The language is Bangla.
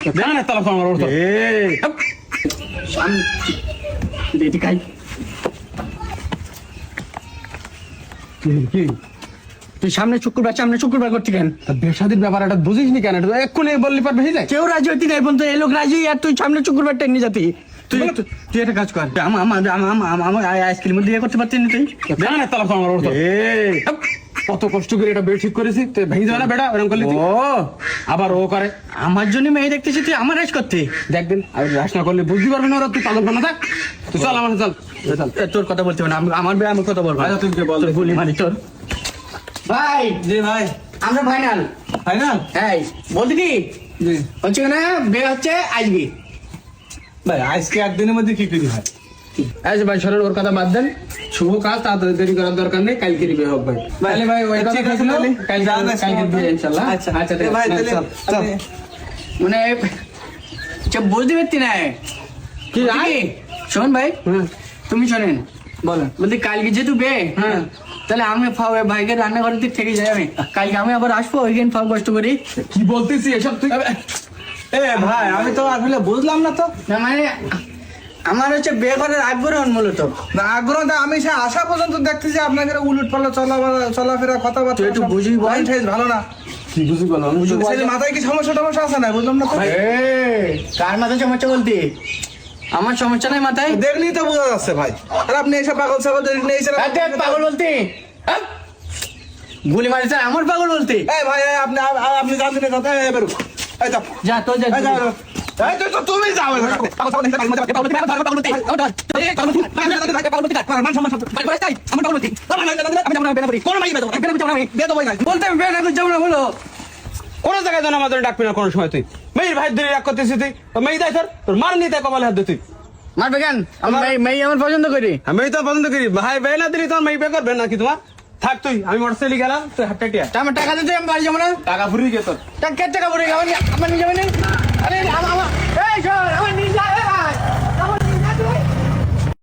জানা তালা আমার ওর তুই সামনে শুক্রবার করছি কেন? বেসাদির ব্যাপার এটা বুঝিস নি কেন? এক্ষুনি বললি পার বেশি যায়। কেউ রাজি হতি নাই বলতো এই লোক রাজি, আর তুই সামনে শুক্রবার টেনে যাতি। তুই একটা কাজ কর, আমার আইসক্রিমের দিয়ে করতে পারছিস না তুই? জানা তালা আমার ওর কত কষ্ট করে এটা বেড ঠিক করেছি, তুই ভেঙে যাবে না বেটা ওরকম করলি তুই। ও আবার ও করে আমার জন্য মেয়ে দেখতেছি, তুই আমার রাজ করতে? দেখবেন আর রাস না করলে বুঝতে পারবে না ওরা, তুই পালন না থাক। তুই চল আমার চল চল। তোর কথা বলতে হবে না, আমার বিয়ে আমার কথা বলবো। আচ্ছা, তুই বল। তোর গুলি মারি তোর। ভাই জি ভাই, আমরা ফাইনাল। ফাইনাল। হ্যাঁ বলতে কি জি হচ্ছে না, বিয়ে হচ্ছে আজকে। ভাই, আজকে একদিনের মধ্যে কি করি হয়? আচ্ছা ভাই শোনেন, ওর কথা বাদ দেন, শুভ কাজ, তাড়াতাড়ি দেরি করার দরকার নেই, কালকে বিয়ে হোক ভাই। তাহলে ভাই ওই কথা ঠিক আছে, ছিল, তাহলে। কালকে বিয়ে ইনশাআল্লাহ। আচ্ছা আচ্ছা এ ভাই, তাহলে চল। আপনি- মানে বুঝতে পারছি না কি বলছি আয়? কি, শোন ভাই হ্যাঁ তুমি শোনেন, বলেন। বলতে কালকে যেহেতু বে, হ্যাঁ। তাহলে আমি ভাইকে রান্নাঘরের দিক থেকে যাই, আমি কালকে আমি আবার আসবো, ওইখানে ফাও কষ্ট করি। কি বলতেছি এসব তুই? এ ভাই, আমি তো আসলে বুঝলাম না তো। না মানে আমার হচ্ছে বিয়ে করার আগ্রহ মূলত। না আগ্রহ না, আমি সে আসা পর্যন্ত দেখতেছি আপনাকে উলট পাল্লা চলাফেরা কথাবার্তা তুই একটু সব বুঝিয়ে বল। mind size ভালো না। কি বুঝি বলো? ছেলে মাথায় কি সমস্যা টমস্যা আছে না, বুঝলাম না তো। কার মাথায় সমস্যা বলতে? আমার সমস্যা নাই মাথায়। দেখলেই তো বোঝা যাচ্ছে ভাই। আর আপনি এসব পাগল ছাগল দেখলে এসে পাগল বলতে গুলি মারি স্যার, আমার পাগল বলতে? এই ভাই, এই আপনি আপনি জানতেন না কথা, এই বেরো। এই যাও, যা তোর যা এই যাও, এই তো তুমি যাও, এই যাও। পাগল ছাগল দেখলে পাগল বলতে আমি বেড়া যাবো না বলো। কোন জায়গায় জানা আমাদের ডাকবি না কোনো সময় তুই। মেয়ের ভাই ধরে রাগ করতেছিস তুই, তো মেয়ে দেয় তোর মার নিতে কপালে হাত দে তুই। মারবে কেন? আমার মেয়ে আমার পছন্দ করি। আমি তো পছন্দ করি, ভাই বে না দিলি তোমার মেয়ে বে করবে নাকি তোমার? থাক তুই, আমি মোটরসাইকেল গেলাম, তুই হাতটা টিয়া তা আমার টাকা দিতে আমি বাড়ি যাবো না। টাকা ফুরিয়ে গেছে তোর। টাকা পড়ে গেল আমার নিয়ে যাবে না।